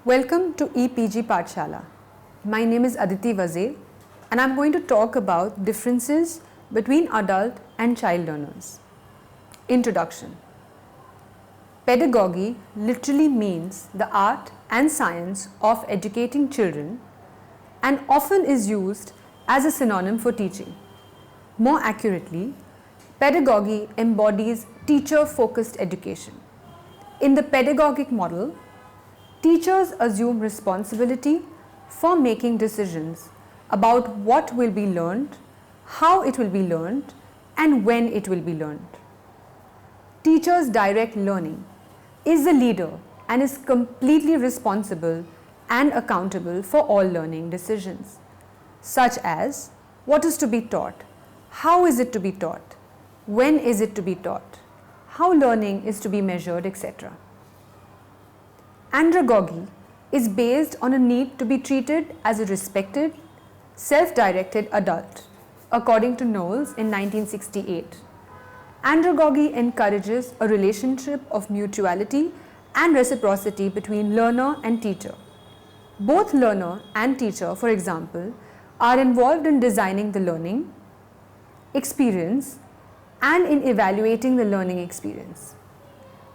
Welcome to EPG Pathshala. My name is Aditi Wazir and I'm going to talk about differences between adult and child learners. Introduction. Pedagogy literally means the art and science of educating children and often is used as a synonym for teaching. More accurately, pedagogy embodies teacher-focused education. In the pedagogic model, teachers assume responsibility for making decisions about what will be learned, how it will be learned, and when it will be learned. Teachers direct learning, is the leader, and is completely responsible and accountable for all learning decisions, such as what is to be taught, how is it to be taught, when is it to be taught, how learning is to be measured, etc. Andragogy is based on a need to be treated as a respected, self-directed adult, according to Knowles in 1968. Andragogy encourages a relationship of mutuality and reciprocity between learner and teacher. Both learner and teacher, for example, are involved in designing the learning experience and in evaluating the learning experience.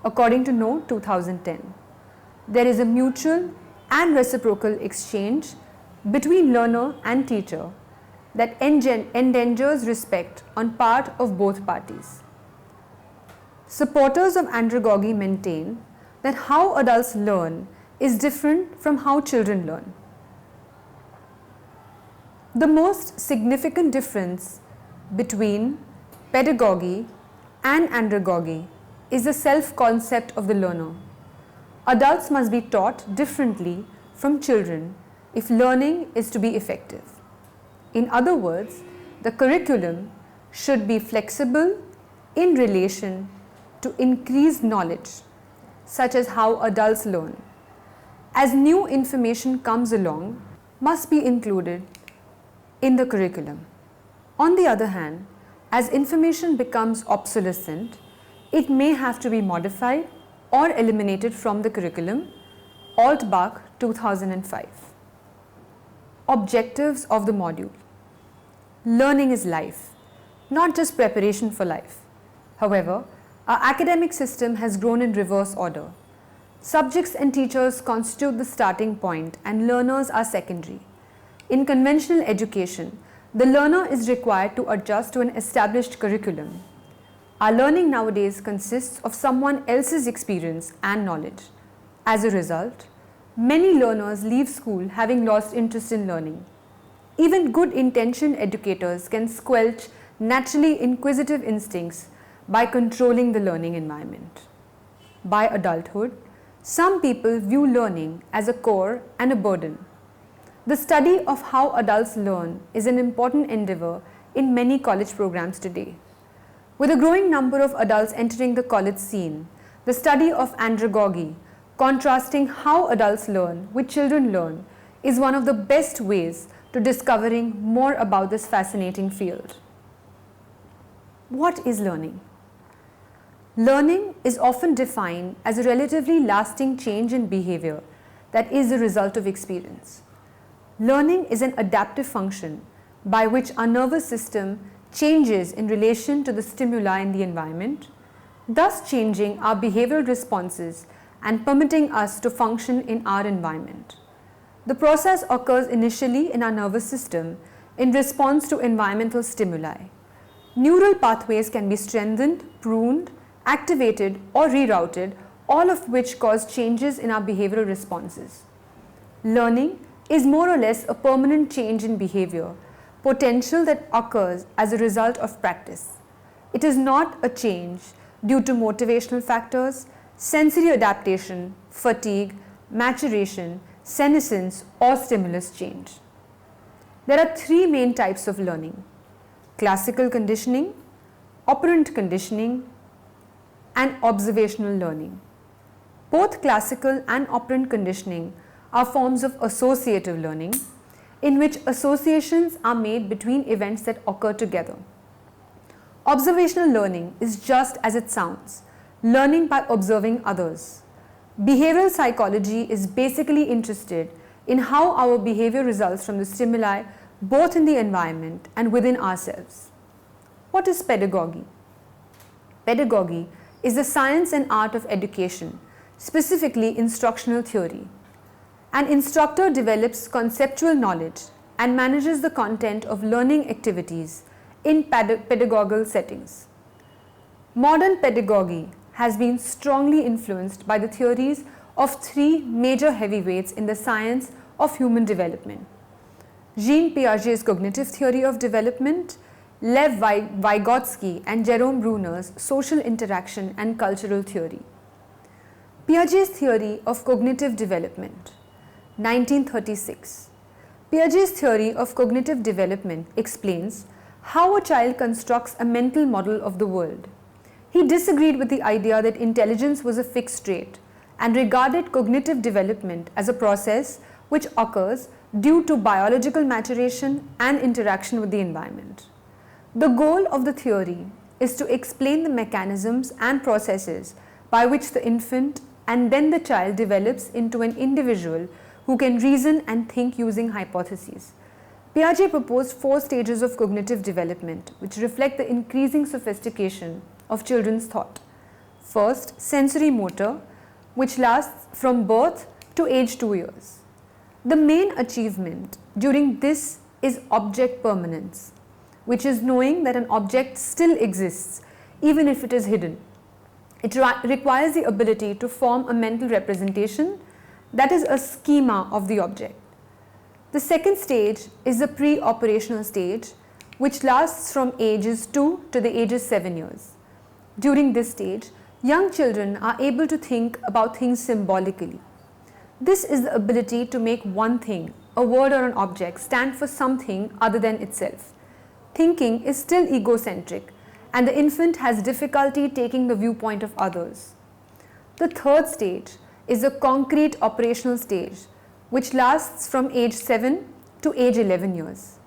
According to Note 2010, there is a mutual and reciprocal exchange between learner and teacher that endangers respect on part of both parties. Supporters of andragogy maintain that how adults learn is different from how children learn. The most significant difference between pedagogy and andragogy is the self-concept of the learner. Adults must be taught differently from children if learning is to be effective. In other words, the curriculum should be flexible in relation to increased knowledge, such as how adults learn. As new information comes along, must be included in the curriculum. On the other hand, as information becomes obsolescent, it may have to be modified or eliminated from the curriculum. Altbach, 2005. Objectives of the module. Learning is life, not just preparation for life. However, our academic system has grown in reverse order. Subjects and teachers constitute the starting point and learners are secondary. In conventional education, the learner is required to adjust to an established curriculum. Our learning nowadays consists of someone else's experience and knowledge. As a result, many learners leave school having lost interest in learning. Even good-intentioned educators can squelch naturally inquisitive instincts by controlling the learning environment. By adulthood, some people view learning as a chore and a burden. The study of how adults learn is an important endeavor in many college programs today. With a growing number of adults entering the college scene, the study of andragogy, contrasting how adults learn with children learn, is one of the best ways to discovering more about this fascinating field. What is learning? Learning is often defined as a relatively lasting change in behavior that is a result of experience. Learning is an adaptive function by which our nervous system changes in relation to the stimuli in the environment, thus changing our behavioral responses and permitting us to function in our environment. The process occurs initially in our nervous system in response to environmental stimuli. Neural pathways can be strengthened, pruned, activated, or rerouted, all of which cause changes in our behavioral responses. Learning is more or less a permanent change in behavior, potential that occurs as a result of practice. It is not a change due to motivational factors, sensory adaptation, fatigue, maturation, senescence, or stimulus change. There are three main types of learning: classical conditioning, operant conditioning, and observational learning. Both classical and operant conditioning are forms of associative learning, in which associations are made between events that occur together. Observational learning is just as it sounds, learning by observing others. Behavioral psychology is basically interested in how our behavior results from the stimuli both in the environment and within ourselves. What is pedagogy? Pedagogy is the science and art of education, specifically instructional theory. An instructor develops conceptual knowledge and manages the content of learning activities in pedagogical settings. Modern pedagogy has been strongly influenced by the theories of three major heavyweights in the science of human development: Jean Piaget's cognitive theory of development, Lev Vygotsky and Jerome Bruner's social interaction and cultural theory. Piaget's theory of cognitive development, 1936. Piaget's theory of cognitive development explains how a child constructs a mental model of the world. He disagreed with the idea that intelligence was a fixed trait and regarded cognitive development as a process which occurs due to biological maturation and interaction with the environment. The goal of the theory is to explain the mechanisms and processes by which the infant and then the child develops into an individual who can reason and think using hypotheses. Piaget proposed 4 stages of cognitive development which reflect the increasing sophistication of children's thought. First, sensory motor, which lasts from birth to age 2 years. The main achievement during this is object permanence, which is knowing that an object still exists even if it is hidden. It requires the ability to form a mental representation, that is a schema of the object. The second stage is the pre-operational stage, which lasts from ages 2 to the ages 7 years. During this stage, young children are able to think about things symbolically. This is the ability to make one thing, a word or an object, stand for something other than itself. Thinking is still egocentric, and the infant has difficulty taking the viewpoint of others. The third stage is the concrete operational stage, which lasts from age 7 to age 11 years.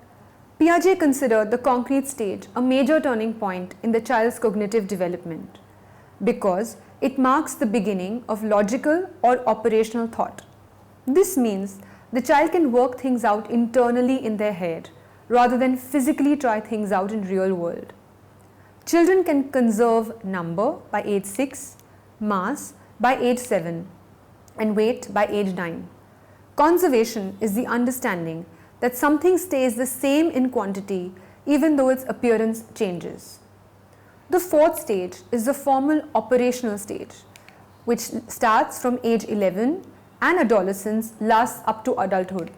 Piaget considered the concrete stage a major turning point in the child's cognitive development because it marks the beginning of logical or operational thought. This means the child can work things out internally in their head rather than physically try things out in real world. Children can conserve number by age 6, mass by age 7, and weight by age 9. Conservation is the understanding that something stays the same in quantity even though its appearance changes. The fourth stage is the formal operational stage, which starts from age 11 and adolescence lasts up to adulthood.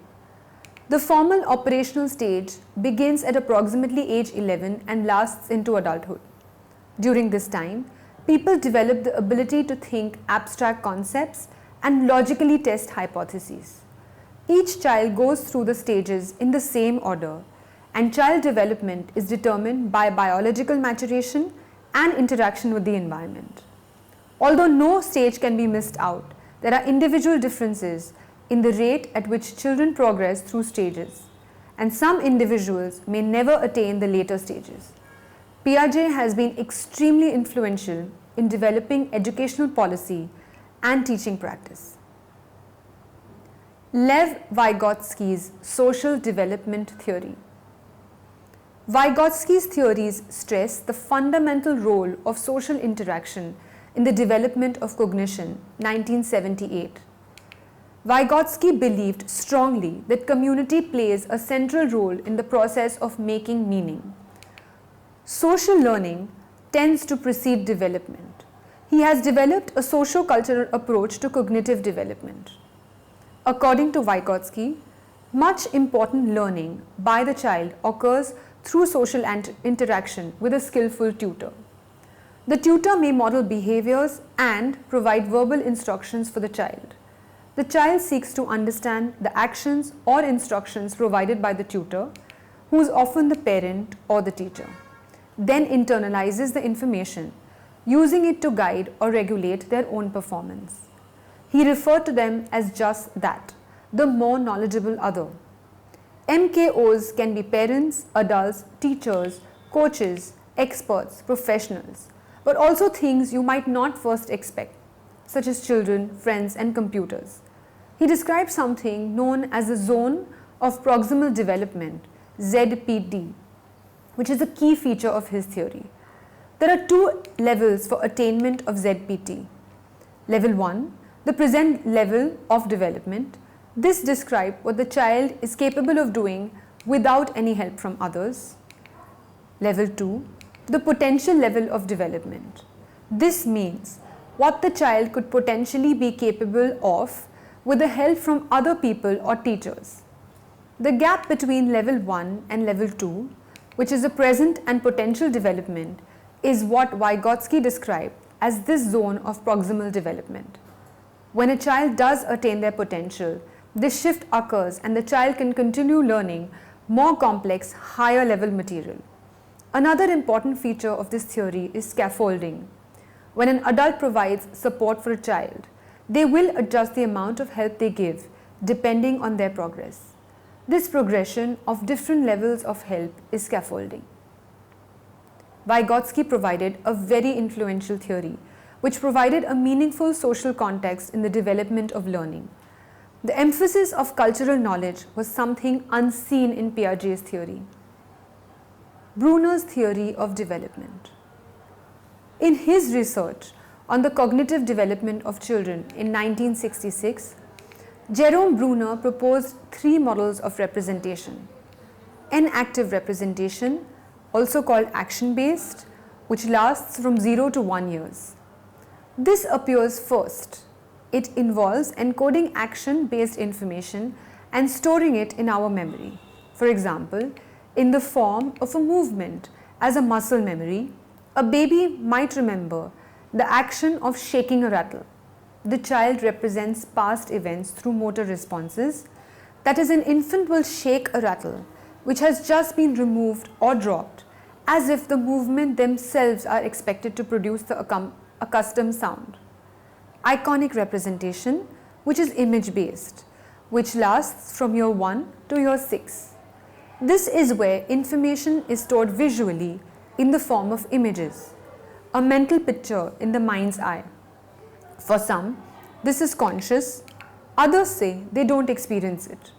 The formal operational stage begins at approximately age 11 and lasts into adulthood. During this time, people develop the ability to think abstract concepts and logically test hypotheses. Each child goes through the stages in the same order, and child development is determined by biological maturation and interaction with the environment. Although no stage can be missed out, there are individual differences in the rate at which children progress through stages, and some individuals may never attain the later stages. Piaget has been extremely influential in developing educational policy and teaching practice. Lev Vygotsky's social development theory. Vygotsky's theories stress the fundamental role of social interaction in the development of cognition, 1978. Vygotsky believed strongly that community plays a central role in the process of making meaning. Social learning tends to precede development. He has developed a socio-cultural approach to cognitive development. According to Vygotsky, much important learning by the child occurs through social interaction with a skillful tutor. The tutor may model behaviors and provide verbal instructions for the child. The child seeks to understand the actions or instructions provided by the tutor, who is often the parent or the teacher, then internalizes the information, using it to guide or regulate their own performance. He referred to them as just that, the more knowledgeable other. MKOs can be parents, adults, teachers, coaches, experts, professionals, but also things you might not first expect. such as children, friends, and computers. He described something known as the zone of proximal development, ZPD, which is a key feature of his theory. There are two levels for attainment of ZPT. Level 1, the present level of development. This describes what the child is capable of doing without any help from others. Level 2, the potential level of development. This means what the child could potentially be capable of with the help from other people or teachers. The gap between level 1 and level 2, which is the present and potential development, is what Vygotsky described as this zone of proximal development. When a child does attain their potential, this shift occurs and the child can continue learning more complex, higher level material. Another important feature of this theory is scaffolding. When an adult provides support for a child, they will adjust the amount of help they give depending on their progress. This progression of different levels of help is scaffolding. Vygotsky provided a very influential theory which provided a meaningful social context in the development of learning. The emphasis of cultural knowledge was something unseen in Piaget's theory. Bruner's theory of development. In his research on the cognitive development of children in 1966, Jerome Bruner proposed three models of representation. Enactive representation, also called action-based, which lasts from 0 to 1 years. This appears first. It involves encoding action-based information and storing it in our memory. For example, in the form of a movement as a muscle memory, a baby might remember the action of shaking a rattle. The child represents past events through motor responses. That is, an infant will shake a rattle which has just been removed or dropped, as if the movement themselves are expected to produce the accustomed sound. Iconic representation, which is image-based, which lasts from year 1 to year 6. This is where information is stored visually in the form of images, a mental picture in the mind's eye. For some, this is conscious, others say they don't experience it.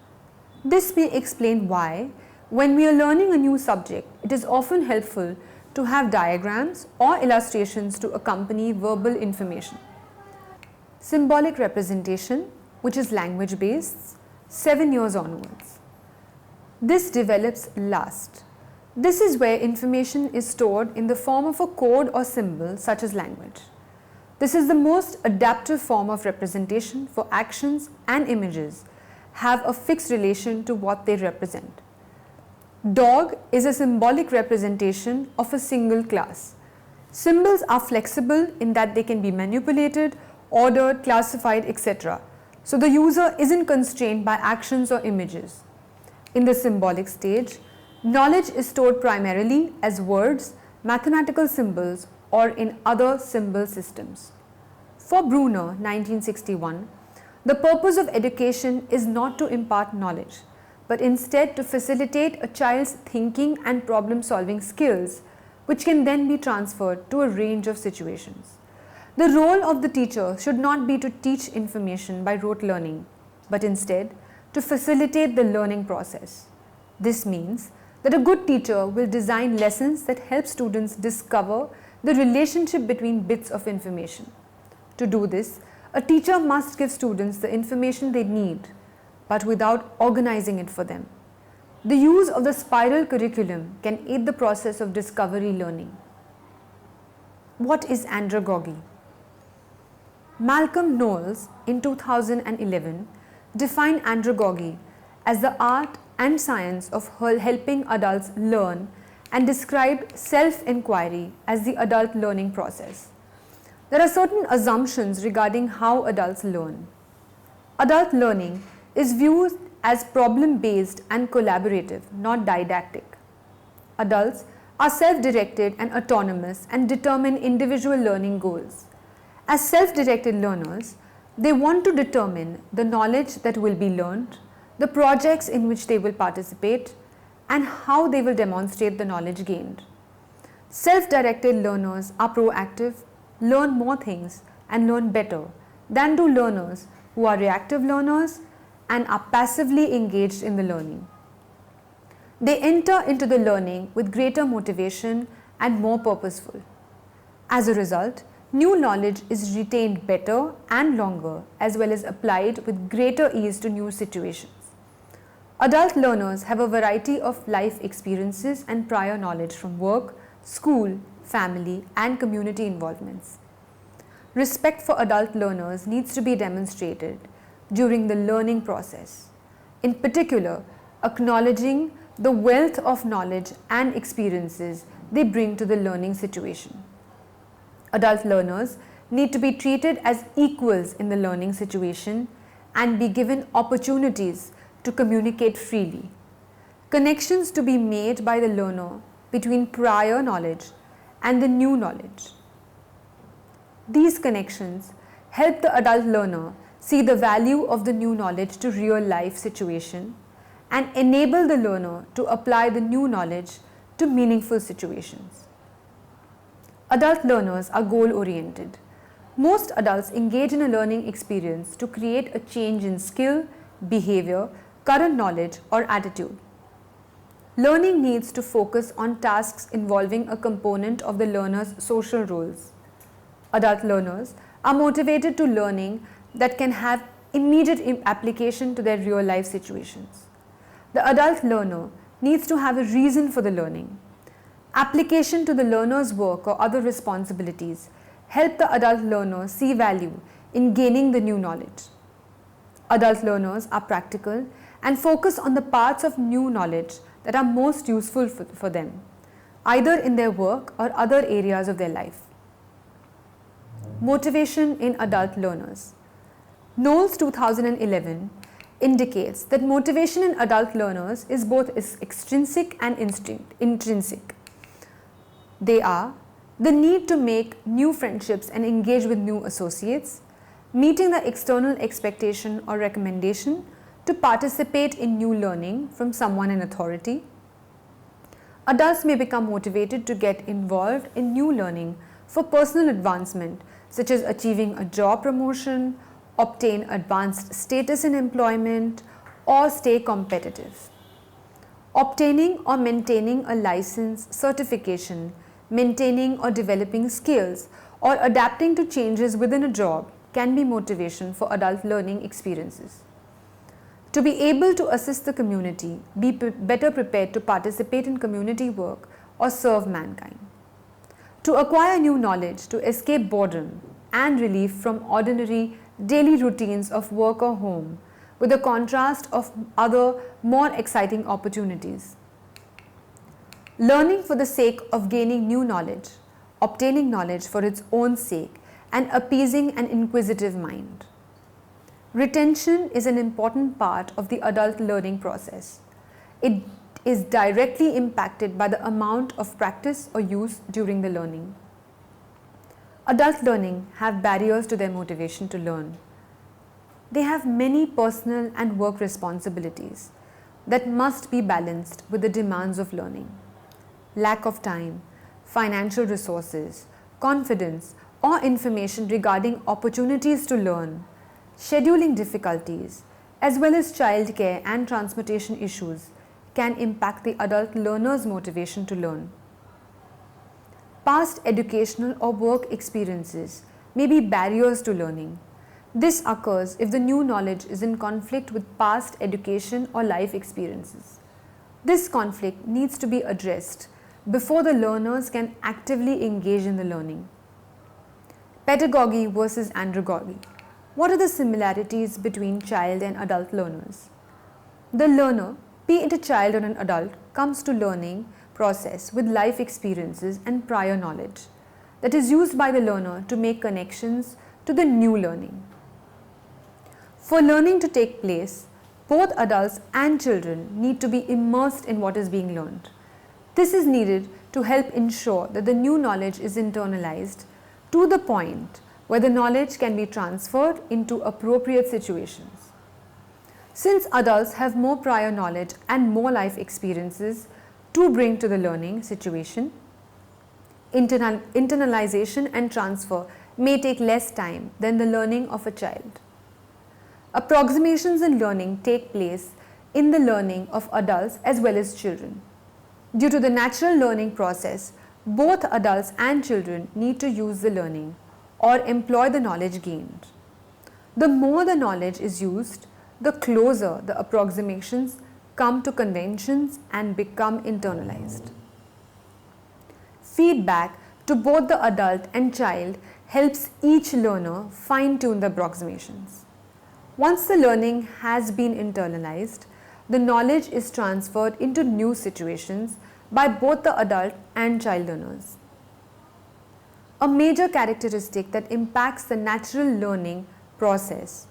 This may explain why, when we are learning a new subject, it is often helpful to have diagrams or illustrations to accompany verbal information. Symbolic representation, which is language-based, 7 years onwards. This develops last. This is where information is stored in the form of a code or symbol such as language. This is the most adaptive form of representation, for actions and images have a fixed relation to what they represent. Dog is a symbolic representation of a single class. Symbols are flexible in that they can be manipulated, ordered, classified, etc. So the user isn't constrained by actions or images. In the symbolic stage, knowledge is stored primarily as words, mathematical symbols, or in other symbol systems. For Bruner, 1961, the purpose of education is not to impart knowledge, but instead to facilitate a child's thinking and problem-solving skills, which can then be transferred to a range of situations. The role of the teacher should not be to teach information by rote learning, but instead to facilitate the learning process. This means that a good teacher will design lessons that help students discover the relationship between bits of information. To do this, a teacher must give students the information they need, but without organizing it for them. The use of the spiral curriculum can aid the process of discovery learning. What is andragogy? Malcolm Knowles in 2011 defined andragogy as the art and science of helping adults learn and described self-inquiry as the adult learning process. There are certain assumptions regarding how adults learn. Adult learning is viewed as problem-based and collaborative, not didactic. Adults are self-directed and autonomous and determine individual learning goals. As self-directed learners, they want to determine the knowledge that will be learned, the projects in which they will participate, and how they will demonstrate the knowledge gained. Self-directed learners are proactive, learn more things, and learn better than do learners who are reactive learners and are passively engaged in the learning. They enter into the learning with greater motivation and more purposeful. As a result, new knowledge is retained better and longer, as well as applied with greater ease to new situations. Adult learners have a variety of life experiences and prior knowledge from work, school, family, and community involvements. Respect for adult learners needs to be demonstrated during the learning process. In particular, acknowledging the wealth of knowledge and experiences they bring to the learning situation. Adult learners need to be treated as equals in the learning situation and be given opportunities to communicate freely. Connections to be made by the learner between prior knowledge and the new knowledge. These connections help the adult learner see the value of the new knowledge to real life situation and enable the learner to apply the new knowledge to meaningful situations. Adult learners are goal-oriented. Most adults engage in a learning experience to create a change in skill, behavior, current knowledge, or attitude. Learning needs to focus on tasks involving a component of the learner's social roles. Adult learners are motivated to learning that can have immediate application to their real life situations. The adult learner needs to have a reason for the learning. Application to the learner's work or other responsibilities help the adult learner see value in gaining the new knowledge. Adult learners are practical and focus on the parts of new knowledge that are most useful for them, either in their work or other areas of their life. Motivation in adult learners. Knowles 2011 indicates that motivation in adult learners is both extrinsic and intrinsic. They are the need to make new friendships and engage with new associates, meeting the external expectation or recommendation to participate in new learning from someone in authority. Adults may become motivated to get involved in new learning for personal advancement, such as achieving a job promotion, obtain advanced status in employment, or stay competitive. Obtaining or maintaining a license, certification, maintaining or developing skills, or adapting to changes within a job can be motivation for adult learning experiences. To be able to assist the community, be better prepared to participate in community work or serve mankind. To acquire new knowledge, to escape boredom and relief from ordinary daily routines of work or home, with a contrast of other more exciting opportunities. Learning for the sake of gaining new knowledge, obtaining knowledge for its own sake, and appeasing an inquisitive mind. Retention is an important part of the adult learning process. It is directly impacted by the amount of practice or use during the learning. Adult learning have barriers to their motivation to learn. They have many personal and work responsibilities that must be balanced with the demands of learning. Lack of time, financial resources, confidence, or information regarding opportunities to learn, scheduling difficulties, as well as childcare and transportation issues can impact the adult learner's motivation to learn. Past educational or work experiences may be barriers to learning. This occurs if the new knowledge is in conflict with past education or life experiences. This conflict needs to be addressed before the learners can actively engage in the learning. Pedagogy versus andragogy. What are the similarities between child and adult learners? The learner, be it a child or an adult, comes to learning process with life experiences and prior knowledge that is used by the learner to make connections to the new learning. For learning to take place, both adults and children need to be immersed in what is being learned. This is needed to help ensure that the new knowledge is internalized to the point where the knowledge can be transferred into appropriate situations. Since adults have more prior knowledge and more life experiences to bring to the learning situation, internalization and transfer may take less time than the learning of a child. Approximations in learning take place in the learning of adults as well as children. Due to the natural learning process, both adults and children need to use the learning or employ the knowledge gained. The more the knowledge is used, the closer the approximations come to conventions and become internalized. Feedback to both the adult and child helps each learner fine-tune the approximations. Once the learning has been internalized, the knowledge is transferred into new situations by both the adult and child learners. A major characteristic that impacts the natural learning process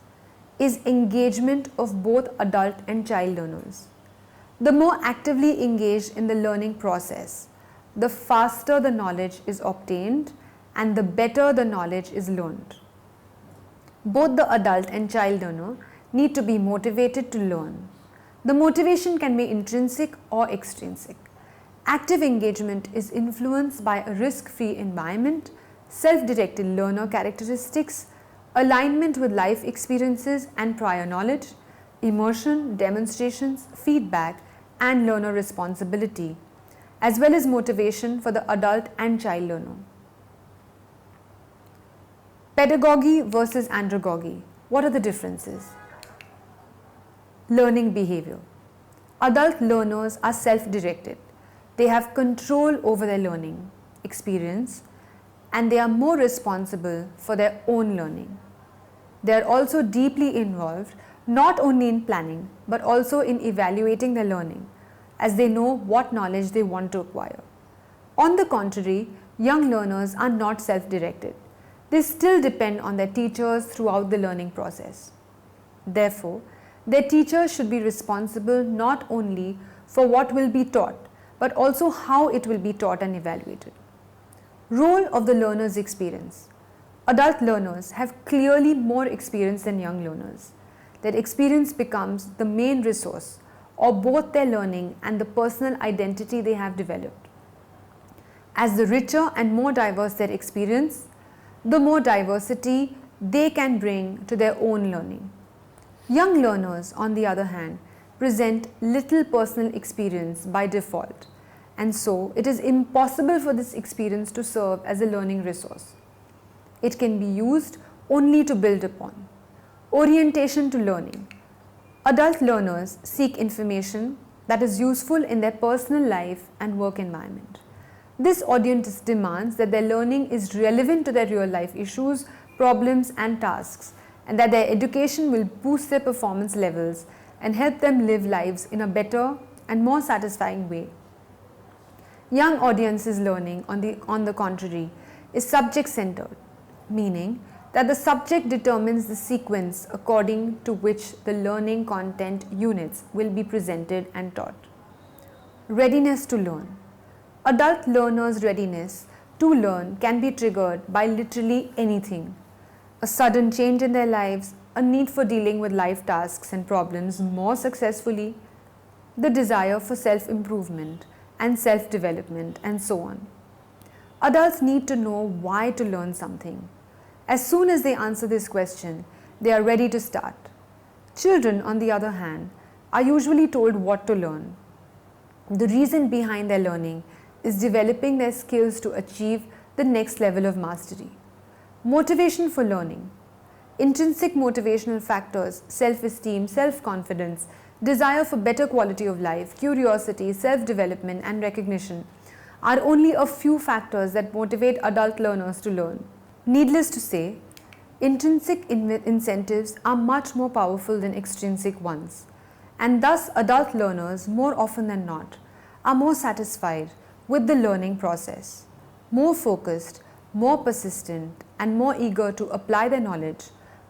is engagement of both adult and child learners. The more actively engaged in the learning process, the faster the knowledge is obtained and the better the knowledge is learned. Both the adult and child learner need to be motivated to learn. The motivation can be intrinsic or extrinsic. Active engagement is influenced by a risk-free environment, self-directed learner characteristics, alignment with life experiences and prior knowledge, immersion, demonstrations, feedback, and learner responsibility, as well as motivation for the adult and child learner. Pedagogy versus andragogy. What are the differences? Learning behavior. Adult learners are self-directed. They have control over their learning experience and they are more responsible for their own learning. They are also deeply involved not only in planning but also in evaluating their learning, as they know what knowledge they want to acquire. On the contrary, young learners are not self-directed. They still depend on their teachers throughout the learning process. Therefore, their teachers should be responsible not only for what will be taught, but also how it will be taught and evaluated. Role of the learner's experience. Adult learners have clearly more experience than young learners. Their experience becomes the main resource of both their learning and the personal identity they have developed. As the richer and more diverse their experience, the more diversity they can bring to their own learning. Young learners, on the other hand, present little personal experience by default, and so it is impossible for this experience to serve as a learning resource. It can be used only to build upon. Orientation to learning. Adult learners seek information that is useful in their personal life and work environment. This audience demands that their learning is relevant to their real life issues, problems and tasks, and that their education will boost their performance levels and help them live lives in a better and more satisfying way. Young audiences' learning, on the contrary, is subject-centered, meaning that the subject determines the sequence according to which the learning content units will be presented and taught. Readiness to learn. Adult learners' readiness to learn can be triggered by literally anything. A sudden change in their lives, a need for dealing with life tasks and problems more successfully, the desire for self-improvement and self-development, and so on. Adults need to know why to learn something. As soon as they answer this question, they are ready to start. Children, on the other hand, are usually told what to learn. The reason behind their learning is developing their skills to achieve the next level of mastery. Motivation for learning. Intrinsic motivational factors, self-esteem, self-confidence, desire for better quality of life, curiosity, self-development and recognition are only a few factors that motivate adult learners to learn. Needless to say, intrinsic incentives are much more powerful than extrinsic ones, and thus adult learners, more often than not, are more satisfied with the learning process, more focused, more persistent, and more eager to apply their knowledge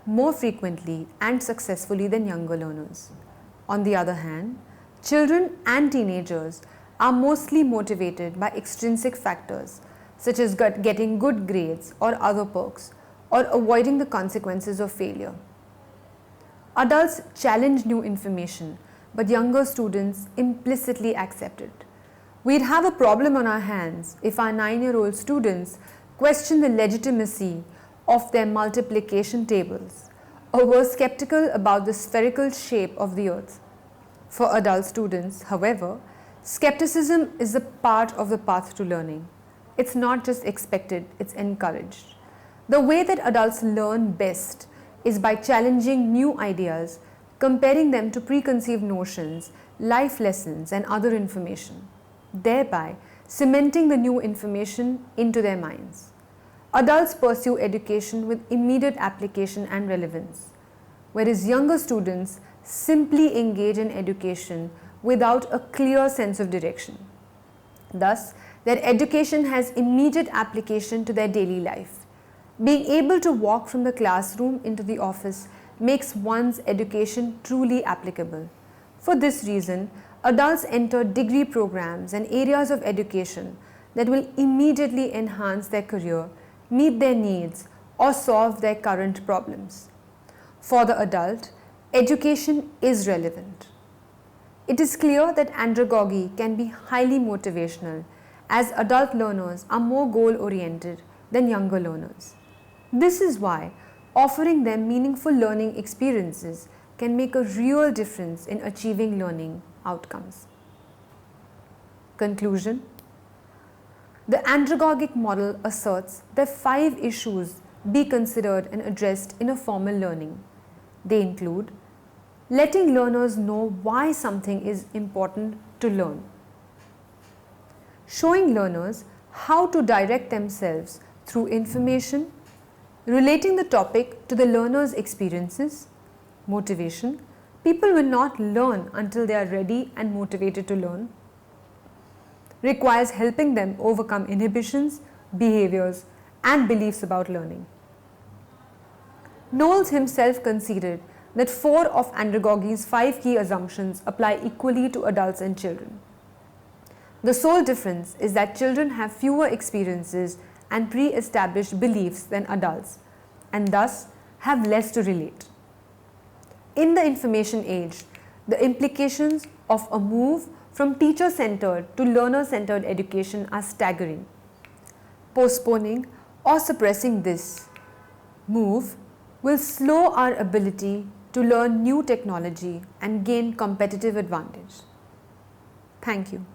more frequently and successfully than younger learners. On the other hand, children and teenagers are mostly motivated by extrinsic factors such as getting good grades or other perks, or avoiding the consequences of failure. Adults challenge new information, but younger students implicitly accept it. We'd have a problem on our hands if our 9-year-old students question the legitimacy of their multiplication tables or were skeptical about the spherical shape of the earth. For adult students, however, skepticism is a part of the path to learning. It's not just expected, it's encouraged. The way that adults learn best is by challenging new ideas, comparing them to preconceived notions, life lessons, and other information, thereby cementing the new information into their minds. Adults pursue education with immediate application and relevance, whereas younger students simply engage in education without a clear sense of direction. Thus, their education has immediate application to their daily life. Being able to walk from the classroom into the office makes one's education truly applicable. For this reason, adults enter degree programs and areas of education that will immediately enhance their career, meet their needs, or solve their current problems. For the adult, education is relevant. It is clear that andragogy can be highly motivational, as adult learners are more goal-oriented than younger learners. This is why offering them meaningful learning experiences can make a real difference in achieving learning outcomes. Conclusion: the andragogic model asserts that 5 issues be considered and addressed in a formal learning. They include letting learners know why something is important to learn, showing learners how to direct themselves through information, relating the topic to the learner's experiences, motivation. People will not learn until they are ready and motivated to learn. Requires helping them overcome inhibitions, behaviors, and beliefs about learning. Knowles himself conceded that 4 of andragogy's 5 key assumptions apply equally to adults and children. The sole difference is that children have fewer experiences and pre-established beliefs than adults, and thus have less to relate. In the information age, the implications of a move from teacher-centered to learner-centered education are staggering. Postponing or suppressing this move will slow our ability to learn new technology and gain competitive advantage. Thank you.